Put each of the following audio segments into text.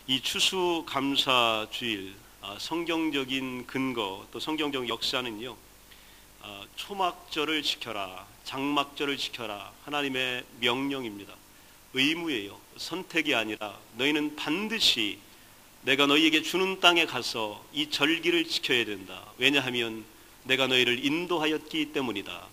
이 추수감사주일 성경적인 근거 또 성경적 역사는요, 초막절을 지켜라, 장막절을 지켜라, 하나님의 명령입니다. 의무예요. 선택이 아니라 너희는 반드시 내가 너희에게 주는 땅에 가서 이 절기를 지켜야 된다. 왜냐하면 내가 너희를 인도하였기 때문이다.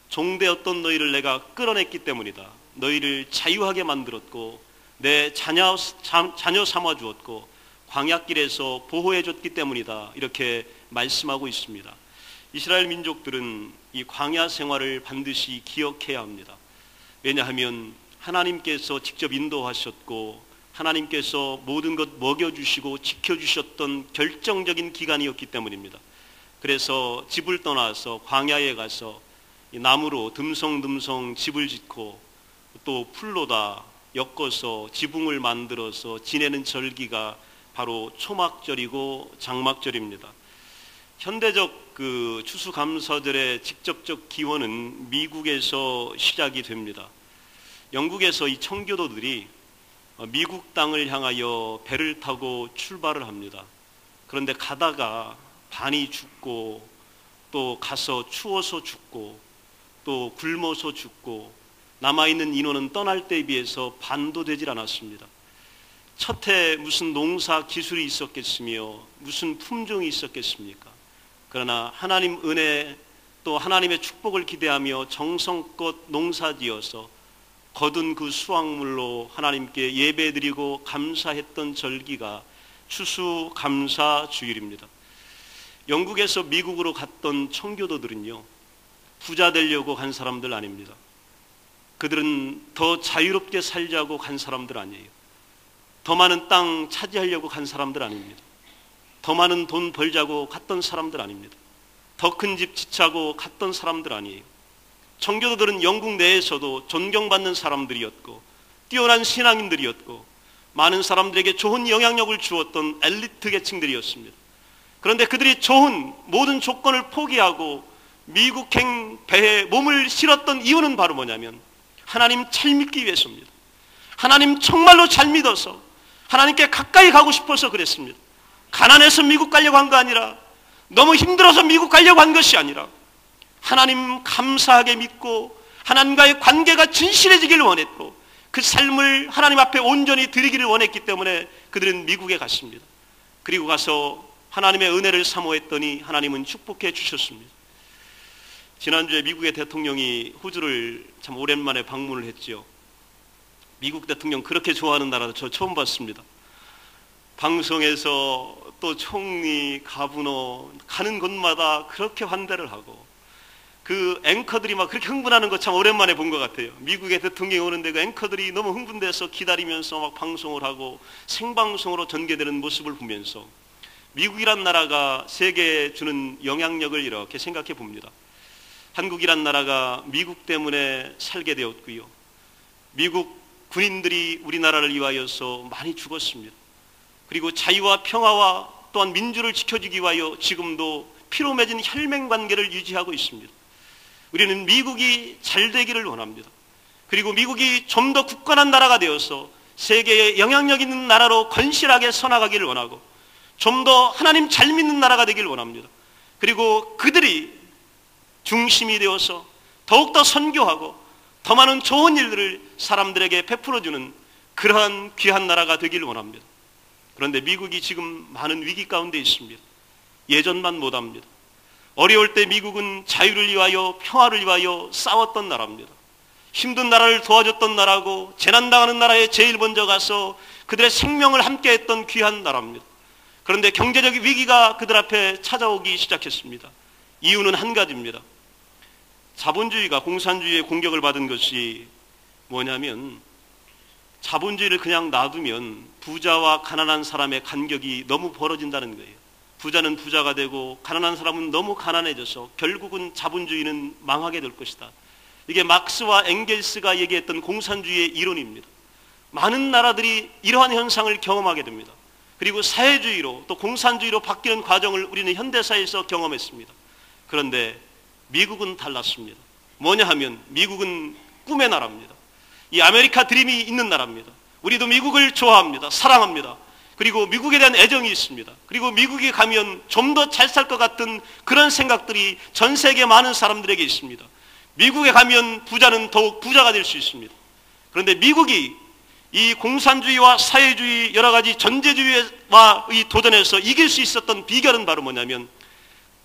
종되었던 너희를 내가 끌어냈기 때문이다. 너희를 자유하게 만들었고 내 자녀 삼아 주었고 광야길에서 보호해 줬기 때문이다. 이렇게 말씀하고 있습니다. 이스라엘 민족들은 이 광야 생활을 반드시 기억해야 합니다. 왜냐하면 하나님께서 직접 인도하셨고 하나님께서 모든 것 먹여주시고 지켜주셨던 결정적인 기간이었기 때문입니다. 그래서 집을 떠나서 광야에 가서 나무로 듬성듬성 집을 짓고 또 풀로다 엮어서 지붕을 만들어서 지내는 절기가 바로 초막절이고 장막절입니다. 현대적 그 추수감사절의 직접적 기원은 미국에서 시작이 됩니다. 영국에서 이 청교도들이 미국 땅을 향하여 배를 타고 출발을 합니다. 그런데 가다가 반이 죽고 또 가서 추워서 죽고 또 굶어서 죽고 남아있는 인원은 떠날 때에 비해서 반도 되질 않았습니다. 첫 해 무슨 농사 기술이 있었겠으며 무슨 품종이 있었겠습니까? 그러나 하나님 은혜 또 하나님의 축복을 기대하며 정성껏 농사지어서 거둔 그 수확물로 하나님께 예배드리고 감사했던 절기가 추수감사주일입니다. 영국에서 미국으로 갔던 청교도들은요, 부자 되려고 간 사람들 아닙니다. 그들은 더 자유롭게 살자고 간 사람들 아니에요. 더 많은 땅 차지하려고 간 사람들 아닙니다. 더 많은 돈 벌자고 갔던 사람들 아닙니다. 더 큰 집 짓자고 갔던 사람들 아니에요. 청교도들은 영국 내에서도 존경받는 사람들이었고 뛰어난 신앙인들이었고 많은 사람들에게 좋은 영향력을 주었던 엘리트 계층들이었습니다. 그런데 그들이 좋은 모든 조건을 포기하고 미국행 배에 몸을 실었던 이유는 바로 뭐냐면 하나님 잘 믿기 위해서입니다. 하나님 정말로 잘 믿어서 하나님께 가까이 가고 싶어서 그랬습니다. 가난해서 미국 가려고 한 거 아니라 너무 힘들어서 미국 가려고 한 것이 아니라 하나님 감사하게 믿고 하나님과의 관계가 진실해지기를 원했고 그 삶을 하나님 앞에 온전히 드리기를 원했기 때문에 그들은 미국에 갔습니다. 그리고 가서 하나님의 은혜를 사모했더니 하나님은 축복해 주셨습니다. 지난주에 미국의 대통령이 호주를 참 오랜만에 방문을 했죠. 미국 대통령 그렇게 좋아하는 나라도 저 처음 봤습니다. 방송에서 또 총리, 가브너 가는 곳마다 그렇게 환대를 하고 그 앵커들이 막 그렇게 흥분하는 거 참 오랜만에 본 것 같아요. 미국의 대통령이 오는데 그 앵커들이 너무 흥분돼서 기다리면서 막 방송을 하고 생방송으로 전개되는 모습을 보면서 미국이란 나라가 세계에 주는 영향력을 이렇게 생각해 봅니다. 한국이란 나라가 미국 때문에 살게 되었고요. 미국 군인들이 우리나라를 위하여서 많이 죽었습니다. 그리고 자유와 평화와 또한 민주를 지켜주기 위하여 지금도 피로 맺은 혈맹 관계를 유지하고 있습니다. 우리는 미국이 잘 되기를 원합니다. 그리고 미국이 좀 더 굳건한 나라가 되어서 세계에 영향력 있는 나라로 건실하게 서나가기를 원하고 좀 더 하나님 잘 믿는 나라가 되기를 원합니다. 그리고 그들이 중심이 되어서 더욱더 선교하고 더 많은 좋은 일들을 사람들에게 베풀어주는 그러한 귀한 나라가 되기를 원합니다. 그런데 미국이 지금 많은 위기 가운데 있습니다. 예전만 못합니다. 어려울 때 미국은 자유를 위하여 평화를 위하여 싸웠던 나라입니다. 힘든 나라를 도와줬던 나라고 재난당하는 나라에 제일 먼저 가서 그들의 생명을 함께했던 귀한 나라입니다. 그런데 경제적 위기가 그들 앞에 찾아오기 시작했습니다. 이유는 한 가지입니다. 자본주의가 공산주의의 공격을 받은 것이 뭐냐면 자본주의를 그냥 놔두면 부자와 가난한 사람의 간격이 너무 벌어진다는 거예요. 부자는 부자가 되고 가난한 사람은 너무 가난해져서 결국은 자본주의는 망하게 될 것이다. 이게 막스와 엥겔스가 얘기했던 공산주의의 이론입니다. 많은 나라들이 이러한 현상을 경험하게 됩니다. 그리고 사회주의로 또 공산주의로 바뀌는 과정을 우리는 현대사에서 경험했습니다. 그런데 미국은 달랐습니다. 뭐냐 하면 미국은 꿈의 나라입니다. 이 아메리카 드림이 있는 나라입니다. 우리도 미국을 좋아합니다. 사랑합니다. 그리고 미국에 대한 애정이 있습니다. 그리고 미국에 가면 좀 더 잘 살 것 같은 그런 생각들이 전 세계 많은 사람들에게 있습니다. 미국에 가면 부자는 더욱 부자가 될 수 있습니다. 그런데 미국이 이 공산주의와 사회주의 여러 가지 전제주의와의 도전에서 이길 수 있었던 비결은 바로 뭐냐면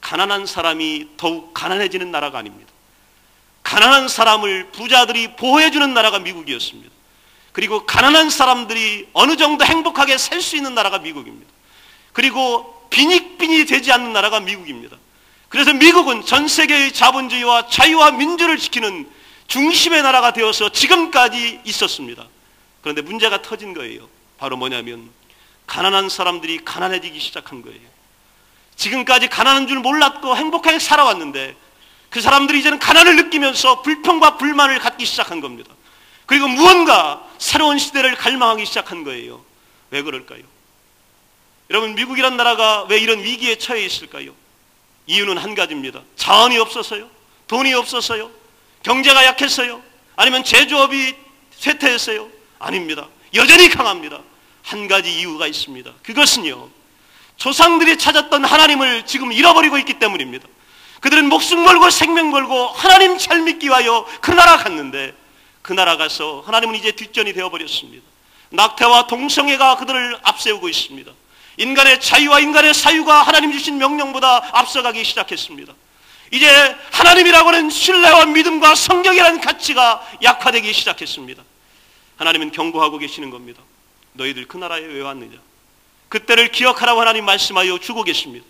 가난한 사람이 더욱 가난해지는 나라가 아닙니다. 가난한 사람을 부자들이 보호해주는 나라가 미국이었습니다. 그리고 가난한 사람들이 어느 정도 행복하게 살 수 있는 나라가 미국입니다. 그리고 빈익빈이 되지 않는 나라가 미국입니다. 그래서 미국은 전 세계의 자본주의와 자유와 민주를 지키는 중심의 나라가 되어서 지금까지 있었습니다. 그런데 문제가 터진 거예요. 바로 뭐냐면 가난한 사람들이 가난해지기 시작한 거예요. 지금까지 가난한 줄 몰랐고 행복하게 살아왔는데 그 사람들이 이제는 가난을 느끼면서 불평과 불만을 갖기 시작한 겁니다. 그리고 무언가 새로운 시대를 갈망하기 시작한 거예요. 왜 그럴까요? 여러분, 미국이란 나라가 왜 이런 위기에 처해 있을까요? 이유는 한 가지입니다. 자원이 없어서요? 돈이 없어서요? 경제가 약해서요? 아니면 제조업이 쇠퇴했어요? 아닙니다. 여전히 강합니다. 한 가지 이유가 있습니다. 그것은요, 조상들이 찾았던 하나님을 지금 잃어버리고 있기 때문입니다. 그들은 목숨 걸고 생명 걸고 하나님 잘 믿기 위하여 그 나라 갔는데 그 나라 가서 하나님은 이제 뒷전이 되어버렸습니다. 낙태와 동성애가 그들을 앞세우고 있습니다. 인간의 자유와 인간의 사유가 하나님 주신 명령보다 앞서가기 시작했습니다. 이제 하나님이라고 하는 신뢰와 믿음과 성경이라는 가치가 약화되기 시작했습니다. 하나님은 경고하고 계시는 겁니다. 너희들 그 나라에 왜 왔느냐? 그때를 기억하라고 하나님 말씀하여 주고 계십니다.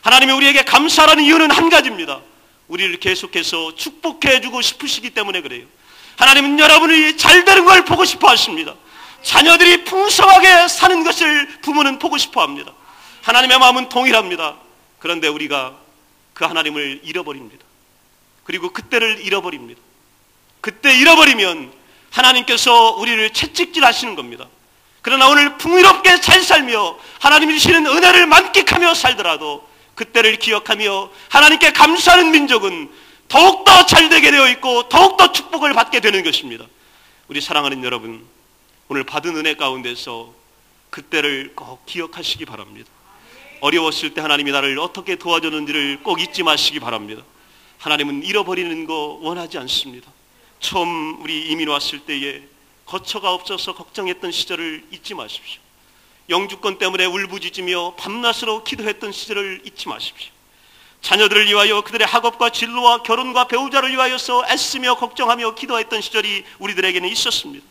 하나님이 우리에게 감사하는 이유는 한 가지입니다. 우리를 계속해서 축복해 주고 싶으시기 때문에 그래요. 하나님은 여러분이 잘 되는 걸 보고 싶어 하십니다. 자녀들이 풍성하게 사는 것을 부모는 보고 싶어 합니다. 하나님의 마음은 동일합니다. 그런데 우리가 그 하나님을 잃어버립니다. 그리고 그때를 잃어버립니다. 그때 잃어버리면 하나님께서 우리를 채찍질 하시는 겁니다. 그러나 오늘 풍요롭게 잘 살며 하나님이 주시는 은혜를 만끽하며 살더라도 그때를 기억하며 하나님께 감사하는 민족은 더욱더 잘되게 되어 있고 더욱더 축복을 받게 되는 것입니다. 우리 사랑하는 여러분, 오늘 받은 은혜 가운데서 그때를 꼭 기억하시기 바랍니다. 어려웠을 때 하나님이 나를 어떻게 도와줬는지를 꼭 잊지 마시기 바랍니다. 하나님은 잃어버리는 거 원하지 않습니다. 처음 우리 이민 왔을 때에 거처가 없어서 걱정했던 시절을 잊지 마십시오. 영주권 때문에 울부짖으며 밤낮으로 기도했던 시절을 잊지 마십시오. 자녀들을 위하여 그들의 학업과 진로와 결혼과 배우자를 위하여서 애쓰며 걱정하며 기도했던 시절이 우리들에게는 있었습니다.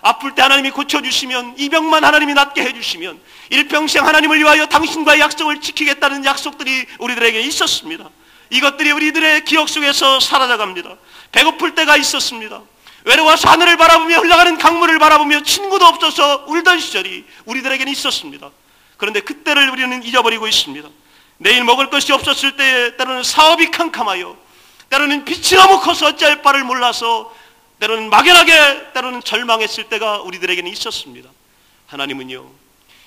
아플 때 하나님이 고쳐주시면, 이 병만 하나님이 낫게 해주시면 일평생 하나님을 위하여 당신과의 약속을 지키겠다는 약속들이 우리들에게 있었습니다. 이것들이 우리들의 기억 속에서 사라져갑니다. 배고플 때가 있었습니다. 외로워서 하늘을 바라보며 흘러가는 강물을 바라보며 친구도 없어서 울던 시절이 우리들에게는 있었습니다. 그런데 그때를 우리는 잊어버리고 있습니다. 내일 먹을 것이 없었을 때 때로는 사업이 캄캄하여, 때로는 빛이 너무 커서 어찌할 바를 몰라서, 때로는 막연하게, 때로는 절망했을 때가 우리들에게는 있었습니다. 하나님은요,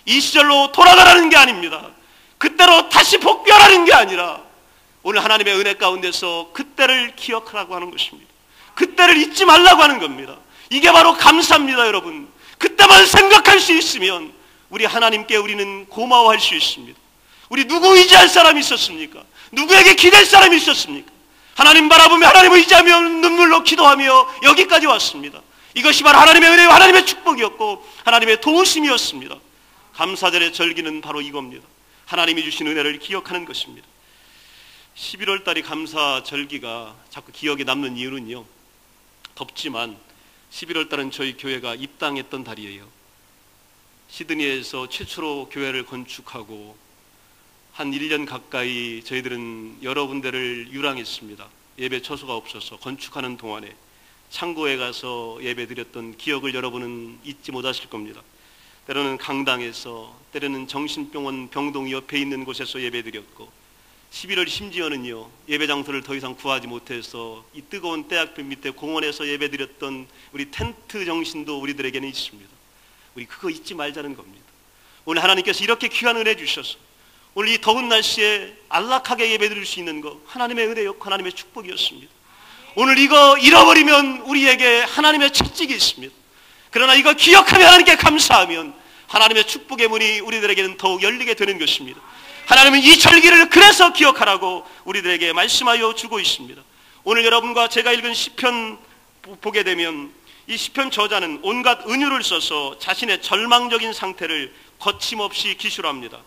이 시절로 돌아가라는 게 아닙니다. 그때로 다시 복귀하라는 게 아니라 오늘 하나님의 은혜 가운데서 그때를 기억하라고 하는 것입니다. 그때를 잊지 말라고 하는 겁니다. 이게 바로 감사입니다. 여러분, 그때만 생각할 수 있으면 우리 하나님께 우리는 고마워할 수 있습니다. 우리 누구 의지할 사람이 있었습니까? 누구에게 기댈 사람이 있었습니까? 하나님 바라보며 하나님을 의지하며 눈물로 기도하며 여기까지 왔습니다. 이것이 바로 하나님의 은혜와 하나님의 축복이었고 하나님의 도우심이었습니다. 감사절의 절기는 바로 이겁니다. 하나님이 주신 은혜를 기억하는 것입니다. 11월 달이 감사절기가 자꾸 기억에 남는 이유는요, 덥지만 11월 달은 저희 교회가 입당했던 달이에요. 시드니에서 최초로 교회를 건축하고 한 1년 가까이 저희들은 여러 군데를 유랑했습니다. 예배 처소가 없어서 건축하는 동안에 창고에 가서 예배 드렸던 기억을 여러분은 잊지 못하실 겁니다. 때로는 강당에서, 때로는 정신병원 병동 옆에 있는 곳에서 예배 드렸고, 11월 심지어는요, 예배 장소를 더 이상 구하지 못해서 이 뜨거운 태양빛 밑에 공원에서 예배 드렸던 우리 텐트 정신도 우리들에게는 있습니다. 우리 그거 잊지 말자는 겁니다. 오늘 하나님께서 이렇게 귀한 은혜 주셔서 오늘 이 더운 날씨에 안락하게 예배 드릴 수 있는 거 하나님의 은혜였고 하나님의 축복이었습니다. 오늘 이거 잃어버리면 우리에게 하나님의 채찍이 있습니다. 그러나 이거 기억하며 하나님께 감사하면 하나님의 축복의 문이 우리들에게는 더욱 열리게 되는 것입니다. 하나님은 이 절기를 그래서 기억하라고 우리들에게 말씀하여 주고 있습니다. 오늘 여러분과 제가 읽은 시편 보게 되면 이 시편 저자는 온갖 은유를 써서 자신의 절망적인 상태를 거침없이 기술합니다.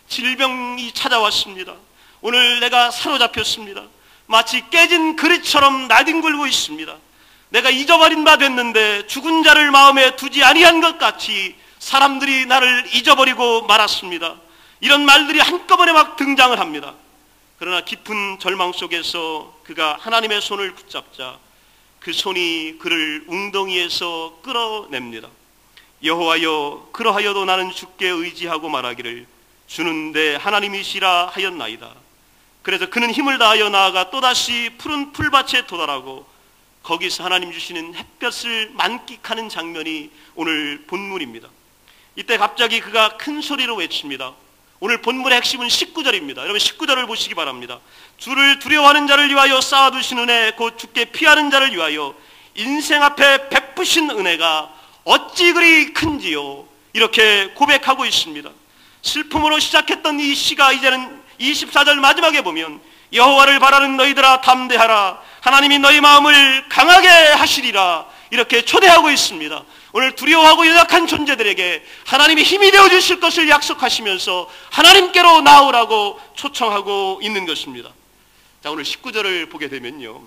질병이 찾아왔습니다. 오늘 내가 사로잡혔습니다. 마치 깨진 그릇처럼 나뒹굴고 있습니다. 내가 잊어버린 바 됐는데 죽은 자를 마음에 두지 아니한 것 같이 사람들이 나를 잊어버리고 말았습니다. 이런 말들이 한꺼번에 막 등장을 합니다. 그러나 깊은 절망 속에서 그가 하나님의 손을 붙잡자 그 손이 그를 웅덩이에서 끌어냅니다. 여호와여, 그러하여도 나는 주께 의지하고 말하기를 주는 내 하나님이시라 하였나이다. 그래서 그는 힘을 다하여 나아가 또다시 푸른 풀밭에 도달하고 거기서 하나님 주시는 햇볕을 만끽하는 장면이 오늘 본문입니다. 이때 갑자기 그가 큰 소리로 외칩니다. 오늘 본문의 핵심은 19절입니다. 여러분 19절을 보시기 바랍니다. 주를 두려워하는 자를 위하여 쌓아두신 은혜, 곧 주께 피하는 자를 위하여 인생 앞에 베푸신 은혜가 어찌 그리 큰지요. 이렇게 고백하고 있습니다. 슬픔으로 시작했던 이 시가 이제는 24절 마지막에 보면 여호와를 바라는 너희들아 담대하라, 하나님이 너희 마음을 강하게 하시리라, 이렇게 초대하고 있습니다. 오늘 두려워하고 연약한 존재들에게 하나님이 힘이 되어주실 것을 약속하시면서 하나님께로 나오라고 초청하고 있는 것입니다. 자, 오늘 19절을 보게 되면요,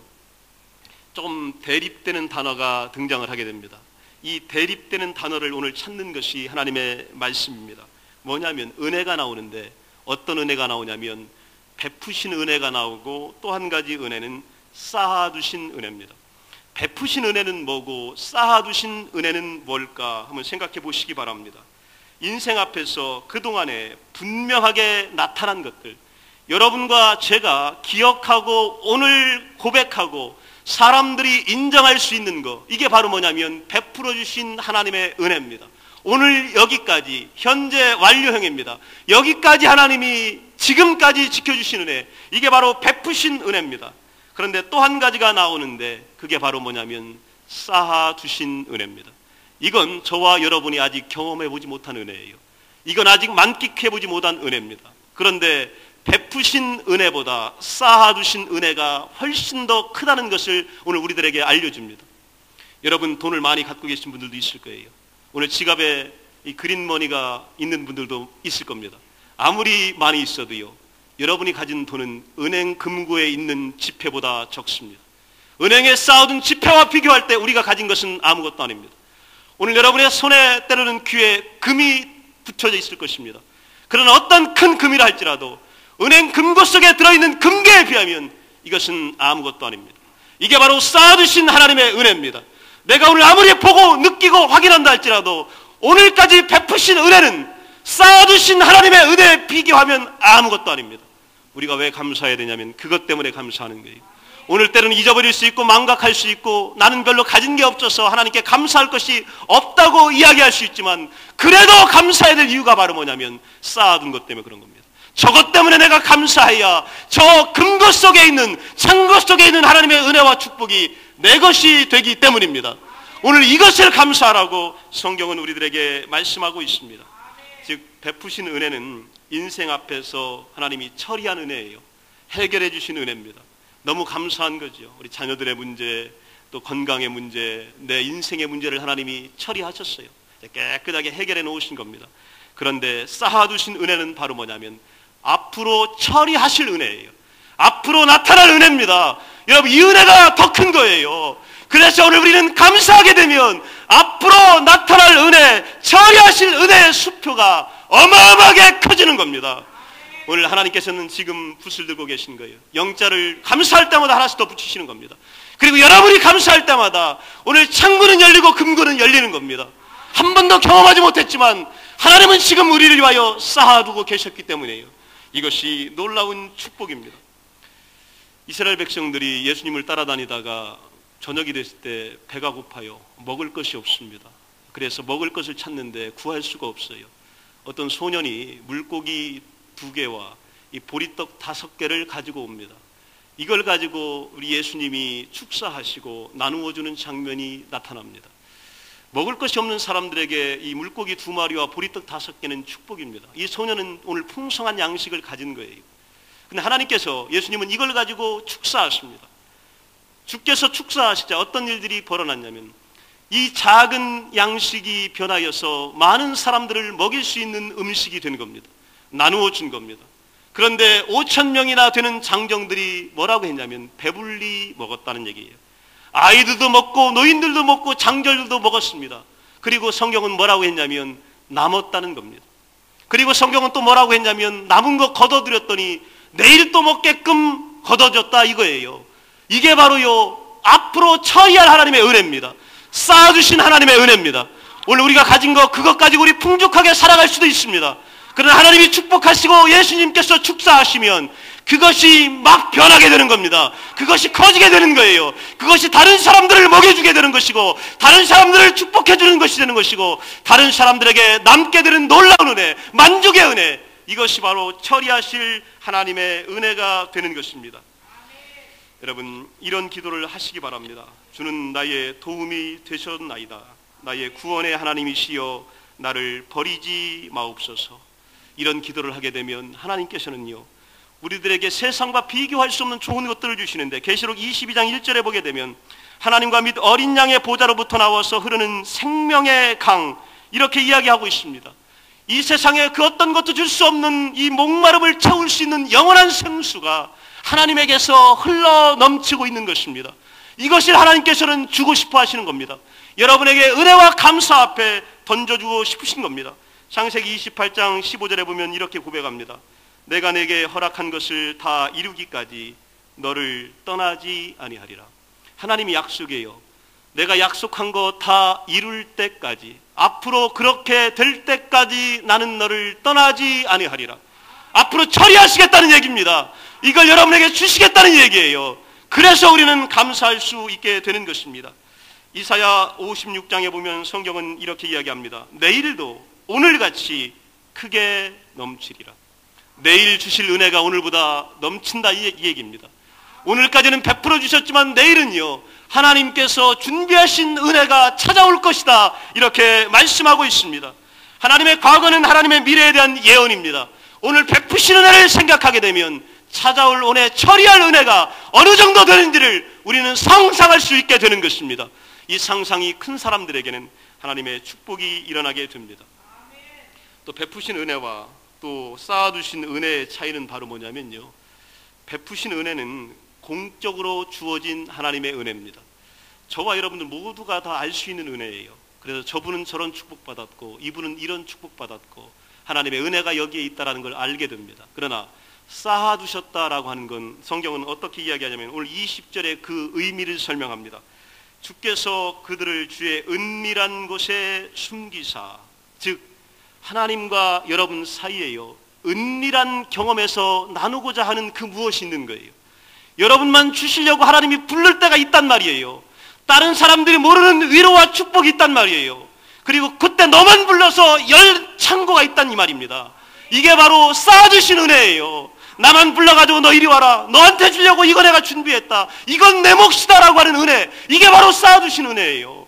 조금 대립되는 단어가 등장을 하게 됩니다. 이 대립되는 단어를 오늘 찾는 것이 하나님의 말씀입니다. 뭐냐면 은혜가 나오는데, 어떤 은혜가 나오냐면 베푸신 은혜가 나오고, 또 한 가지 은혜는 쌓아두신 은혜입니다. 베푸신 은혜는 뭐고 쌓아두신 은혜는 뭘까 한번 생각해 보시기 바랍니다. 인생 앞에서 그동안에 분명하게 나타난 것들, 여러분과 제가 기억하고 오늘 고백하고 사람들이 인정할 수 있는 것, 이게 바로 뭐냐면 베풀어 주신 하나님의 은혜입니다. 오늘 여기까지 현재 완료형입니다. 여기까지 하나님이 지금까지 지켜주신 은혜, 이게 바로 베푸신 은혜입니다. 그런데 또 한 가지가 나오는데 그게 바로 뭐냐면 쌓아두신 은혜입니다. 이건 저와 여러분이 아직 경험해보지 못한 은혜예요. 이건 아직 만끽해보지 못한 은혜입니다. 그런데 베푸신 은혜보다 쌓아두신 은혜가 훨씬 더 크다는 것을 오늘 우리들에게 알려줍니다. 여러분 돈을 많이 갖고 계신 분들도 있을 거예요. 오늘 지갑에 이 그린머니가 있는 분들도 있을 겁니다. 아무리 많이 있어도요, 여러분이 가진 돈은 은행 금고에 있는 지폐보다 적습니다. 은행에 쌓아둔 지폐와 비교할 때 우리가 가진 것은 아무것도 아닙니다. 오늘 여러분의 손에 때로는 귀에 금이 붙여져 있을 것입니다. 그러나 어떤 큰 금이라 할지라도 은행 금고 속에 들어있는 금괴에 비하면 이것은 아무것도 아닙니다. 이게 바로 쌓아두신 하나님의 은혜입니다. 내가 오늘 아무리 보고 느끼고 확인한다 할지라도 오늘까지 베푸신 은혜는 쌓아두신 하나님의 은혜에 비교하면 아무것도 아닙니다. 우리가 왜 감사해야 되냐면 그것 때문에 감사하는 거예요. 오늘 때로는 잊어버릴 수 있고 망각할 수 있고 나는 별로 가진 게 없어서 하나님께 감사할 것이 없다고 이야기할 수 있지만, 그래도 감사해야 될 이유가 바로 뭐냐면 쌓아둔 것 때문에 그런 겁니다. 저것 때문에 내가 감사해야 저 금고 속에 있는, 창고 속에 있는 하나님의 은혜와 축복이 내 것이 되기 때문입니다. 오늘 이것을 감사하라고 성경은 우리들에게 말씀하고 있습니다. 즉 베푸신 은혜는 인생 앞에서 하나님이 처리한 은혜예요. 해결해 주신 은혜입니다. 너무 감사한 거죠. 우리 자녀들의 문제, 또 건강의 문제, 내 인생의 문제를 하나님이 처리하셨어요. 깨끗하게 해결해 놓으신 겁니다. 그런데 쌓아두신 은혜는 바로 뭐냐면 앞으로 처리하실 은혜예요. 앞으로 나타날 은혜입니다. 여러분, 이 은혜가 더 큰 거예요. 그래서 오늘 우리는 감사하게 되면 앞으로 나타날 은혜, 처리하실 은혜의 수표가 어마어마하게 커지는 겁니다. 오늘 하나님께서는 지금 붓을 들고 계신 거예요. 영자를 감사할 때마다 하나씩 더 붙이시는 겁니다. 그리고 여러분이 감사할 때마다 오늘 창문은 열리고 금고는 열리는 겁니다. 한 번도 경험하지 못했지만 하나님은 지금 우리를 위하여 쌓아두고 계셨기 때문이에요. 이것이 놀라운 축복입니다. 이스라엘 백성들이 예수님을 따라다니다가 저녁이 됐을 때 배가 고파요. 먹을 것이 없습니다. 그래서 먹을 것을 찾는데 구할 수가 없어요. 어떤 소년이 물고기 2개와 이 보리떡 5개를 가지고 옵니다. 이걸 가지고 우리 예수님이 축사하시고 나누어 주는 장면이 나타납니다. 먹을 것이 없는 사람들에게 이 물고기 2마리와 보리떡 5개는 축복입니다. 이 소녀는 오늘 풍성한 양식을 가진 거예요. 근데 하나님께서, 예수님은 이걸 가지고 축사하십니다. 주께서 축사하시자 어떤 일들이 벌어났냐면, 이 작은 양식이 변하여서 많은 사람들을 먹일 수 있는 음식이 된 겁니다. 나누어 준 겁니다. 그런데 5,000명이나 되는 장정들이 뭐라고 했냐면 배불리 먹었다는 얘기예요. 아이들도 먹고 노인들도 먹고 장절들도 먹었습니다. 그리고 성경은 뭐라고 했냐면 남았다는 겁니다. 그리고 성경은 또 뭐라고 했냐면 남은 거 걷어들였더니 내일 또 먹게끔 걷어졌다 이거예요. 이게 바로요, 앞으로 처리할 하나님의 은혜입니다. 쌓아주신 하나님의 은혜입니다. 오늘 우리가 가진 거, 그것 가지고 우리 풍족하게 살아갈 수도 있습니다. 그러나 하나님이 축복하시고 예수님께서 축사하시면 그것이 막 변하게 되는 겁니다. 그것이 커지게 되는 거예요. 그것이 다른 사람들을 먹여주게 되는 것이고, 다른 사람들을 축복해주는 것이 되는 것이고, 다른 사람들에게 남게 되는 놀라운 은혜, 만족의 은혜, 이것이 바로 처리하실 하나님의 은혜가 되는 것입니다. 여러분, 이런 기도를 하시기 바랍니다. 주는 나의 도움이 되셨나이다. 나의 구원의 하나님이시여 나를 버리지 마옵소서. 이런 기도를 하게 되면 하나님께서는요, 우리들에게 세상과 비교할 수 없는 좋은 것들을 주시는데, 계시록 22장 1절에 보게 되면 하나님과 및 어린 양의 보좌로부터 나와서 흐르는 생명의 강, 이렇게 이야기하고 있습니다. 이 세상에 그 어떤 것도 줄 수 없는 이 목마름을 채울 수 있는 영원한 생수가 하나님에게서 흘러 넘치고 있는 것입니다. 이것을 하나님께서는 주고 싶어 하시는 겁니다. 여러분에게 은혜와 감사 앞에 던져주고 싶으신 겁니다. 창세기 28장 15절에 보면 이렇게 고백합니다. 내가 내게 허락한 것을 다 이루기까지 너를 떠나지 아니하리라. 하나님이 약속해요. 내가 약속한 거 다 이룰 때까지, 앞으로 그렇게 될 때까지 나는 너를 떠나지 아니하리라. 앞으로 처리하시겠다는 얘기입니다. 이걸 여러분에게 주시겠다는 얘기예요. 그래서 우리는 감사할 수 있게 되는 것입니다. 이사야 56장에 보면 성경은 이렇게 이야기합니다. 내일도 오늘같이 크게 넘치리라. 내일 주실 은혜가 오늘보다 넘친다 이 얘기입니다. 오늘까지는 베풀어 주셨지만 내일은요, 하나님께서 준비하신 은혜가 찾아올 것이다, 이렇게 말씀하고 있습니다. 하나님의 과거는 하나님의 미래에 대한 예언입니다. 오늘 베푸신 은혜를 생각하게 되면 찾아올 오늘 처리할 은혜가 어느 정도 되는지를 우리는 상상할 수 있게 되는 것입니다. 이 상상이 큰 사람들에게는 하나님의 축복이 일어나게 됩니다. 또 베푸신 은혜와 또 쌓아두신 은혜의 차이는 바로 뭐냐면요, 베푸신 은혜는 공적으로 주어진 하나님의 은혜입니다. 저와 여러분들 모두가 다 알 수 있는 은혜예요. 그래서 저분은 저런 축복받았고 이분은 이런 축복받았고 하나님의 은혜가 여기에 있다는 걸 알게 됩니다. 그러나 쌓아두셨다라고 하는 건 성경은 어떻게 이야기하냐면 오늘 20절에 그 의미를 설명합니다. 주께서 그들을 주의 은밀한 곳에 숨기사, 즉 하나님과 여러분 사이에요, 은밀한 경험에서 나누고자 하는 그 무엇이 있는 거예요. 여러분만 주시려고 하나님이 부를 때가 있단 말이에요. 다른 사람들이 모르는 위로와 축복이 있단 말이에요. 그리고 그때 너만 불러서 열 창고가 있단 이 말입니다. 이게 바로 쌓아주신 은혜예요. 나만 불러가지고 너 이리 와라, 너한테 주려고 이거 내가 준비했다, 이건 내 몫이다라고 하는 은혜, 이게 바로 쌓아주신 은혜예요.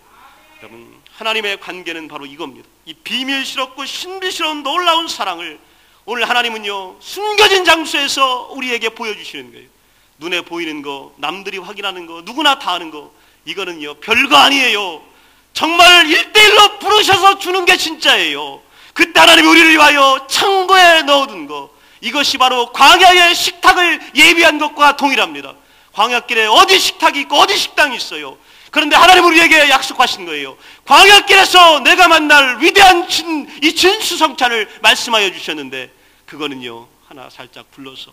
여러분, 하나님의 관계는 바로 이겁니다. 이 비밀스럽고 신비스러운 놀라운 사랑을 오늘 하나님은요, 숨겨진 장소에서 우리에게 보여주시는 거예요. 눈에 보이는 거, 남들이 확인하는 거, 누구나 다 아는 거, 이거는요 별거 아니에요. 정말 1대1로 부르셔서 주는 게 진짜예요. 그때 하나님이 우리를 위하여 창고에 넣어둔 거, 이것이 바로 광야의 식탁을 예비한 것과 동일합니다. 광야길에 어디 식탁이 있고 어디 식당이 있어요. 그런데 하나님은 우리에게 약속하신 거예요. 광야길에서 내가 만날 위대한 이 진수성찬을 말씀하여 주셨는데, 그거는요 하나 살짝 불러서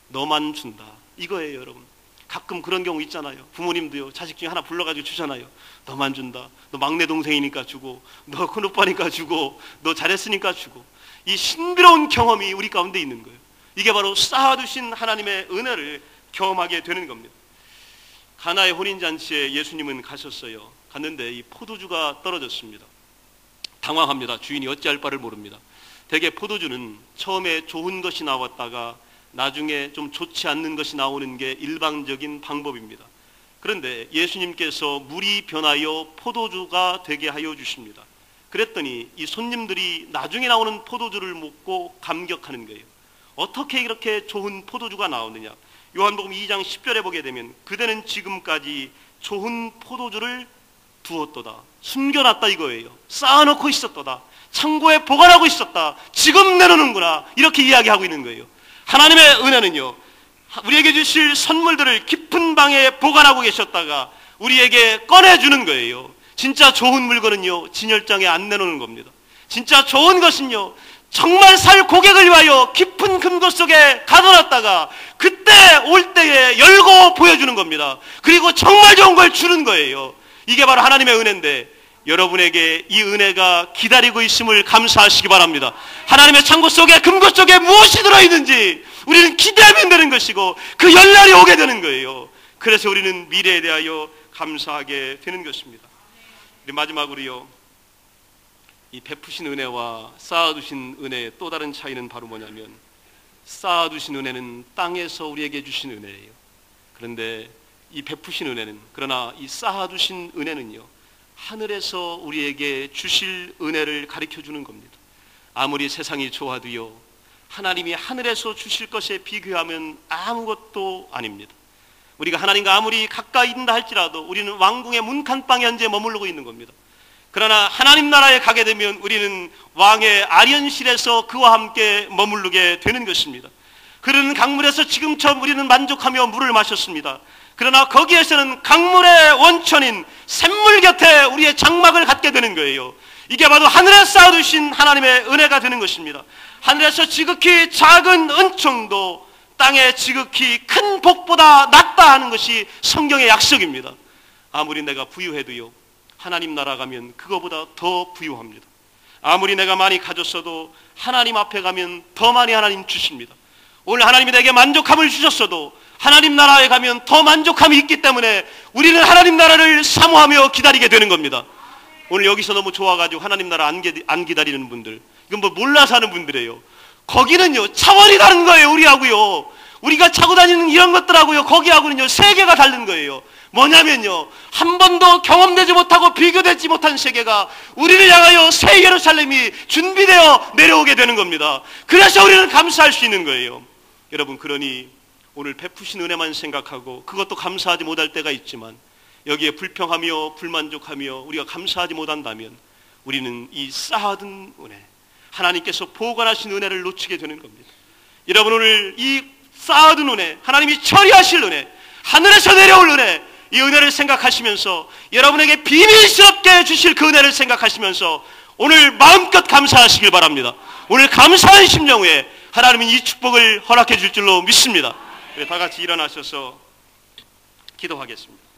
너만 준다 이거예요. 여러분, 가끔 그런 경우 있잖아요. 부모님도요, 자식 중에 하나 불러가지고 주잖아요. 너만 준다, 너 막내 동생이니까 주고, 너 큰오빠니까 주고, 너 잘했으니까 주고. 이 신비로운 경험이 우리 가운데 있는 거예요. 이게 바로 쌓아두신 하나님의 은혜를 경험하게 되는 겁니다. 가나의 혼인잔치에 예수님은 가셨어요. 갔는데 이 포도주가 떨어졌습니다. 당황합니다. 주인이 어찌할 바를 모릅니다. 대개 포도주는 처음에 좋은 것이 나왔다가 나중에 좀 좋지 않는 것이 나오는 게 일반적인 방법입니다. 그런데 예수님께서 물이 변하여 포도주가 되게 하여 주십니다. 그랬더니 이 손님들이 나중에 나오는 포도주를 먹고 감격하는 거예요. 어떻게 이렇게 좋은 포도주가 나오느냐. 요한복음 2장 10절에 보게 되면 그대는 지금까지 좋은 포도주를 두었도다. 숨겨놨다 이거예요. 쌓아놓고 있었도다. 창고에 보관하고 있었다. 지금 내놓는구나. 이렇게 이야기하고 있는 거예요. 하나님의 은혜는요, 우리에게 주실 선물들을 깊은 방에 보관하고 계셨다가 우리에게 꺼내주는 거예요. 진짜 좋은 물건은요, 진열장에 안 내놓는 겁니다. 진짜 좋은 것은요, 정말 살 고객을 위하여 깊은 금고 속에 가둬놨다가 그때 올 때에 열고 보여주는 겁니다. 그리고 정말 좋은 걸 주는 거예요. 이게 바로 하나님의 은혜인데, 여러분에게 이 은혜가 기다리고 있음을 감사하시기 바랍니다. 하나님의 창고 속에, 금고 속에 무엇이 들어있는지 우리는 기대하면 되는 것이고 그 열날이 오게 되는 거예요. 그래서 우리는 미래에 대하여 감사하게 되는 것입니다. 마지막으로요, 이 베푸신 은혜와 쌓아두신 은혜의 또 다른 차이는 바로 뭐냐면, 쌓아두신 은혜는 땅에서 우리에게 주신 은혜예요. 그런데 이 베푸신 은혜는, 그러나 이 쌓아두신 은혜는요, 하늘에서 우리에게 주실 은혜를 가르쳐 주는 겁니다. 아무리 세상이 좋아도요, 하나님이 하늘에서 주실 것에 비교하면 아무것도 아닙니다. 우리가 하나님과 아무리 가까이 있다 할지라도 우리는 왕궁의 문칸방에 현재 머무르고 있는 겁니다. 그러나 하나님 나라에 가게 되면 우리는 왕의 아련실에서 그와 함께 머무르게 되는 것입니다. 흐르는 강물에서 지금처럼 우리는 만족하며 물을 마셨습니다. 그러나 거기에서는 강물의 원천인 샘물 곁에 우리의 장막을 갖게 되는 거예요. 이게 바로 하늘에 쌓아두신 하나님의 은혜가 되는 것입니다. 하늘에서 지극히 작은 은총도 땅에 지극히 큰 복보다 낫다 하는 것이 성경의 약속입니다. 아무리 내가 부유해도요, 하나님 나라 가면 그거보다 더 부유합니다. 아무리 내가 많이 가졌어도 하나님 앞에 가면 더 많이 하나님 주십니다. 오늘 하나님이 내게 만족함을 주셨어도 하나님 나라에 가면 더 만족함이 있기 때문에 우리는 하나님 나라를 사모하며 기다리게 되는 겁니다. 오늘 여기서 너무 좋아가지고 하나님 나라 안 기다리는 분들, 이건 뭐 몰라서 하는 분들이에요. 거기는요, 차원이 다른 거예요. 우리하고요, 우리가 차고 다니는 이런 것들하고요, 거기하고는요, 세계가 다른 거예요. 뭐냐면요, 한 번도 경험되지 못하고 비교되지 못한 세계가 우리를 향하여 새 예루살렘이 준비되어 내려오게 되는 겁니다. 그래서 우리는 감사할 수 있는 거예요. 여러분, 그러니 오늘 베푸신 은혜만 생각하고 그것도 감사하지 못할 때가 있지만, 여기에 불평하며 불만족하며 우리가 감사하지 못한다면 우리는 이 쌓아둔 은혜, 하나님께서 보관하신 은혜를 놓치게 되는 겁니다. 여러분, 오늘 이 쌓아둔 은혜, 하나님이 처리하실 은혜, 하늘에서 내려올 은혜, 이 은혜를 생각하시면서, 여러분에게 비밀스럽게 주실 그 은혜를 생각하시면서 오늘 마음껏 감사하시길 바랍니다. 오늘 감사한 심령 후에 하나님은 이 축복을 허락해 줄 줄로 믿습니다. 다 같이 일어나셔서 기도하겠습니다.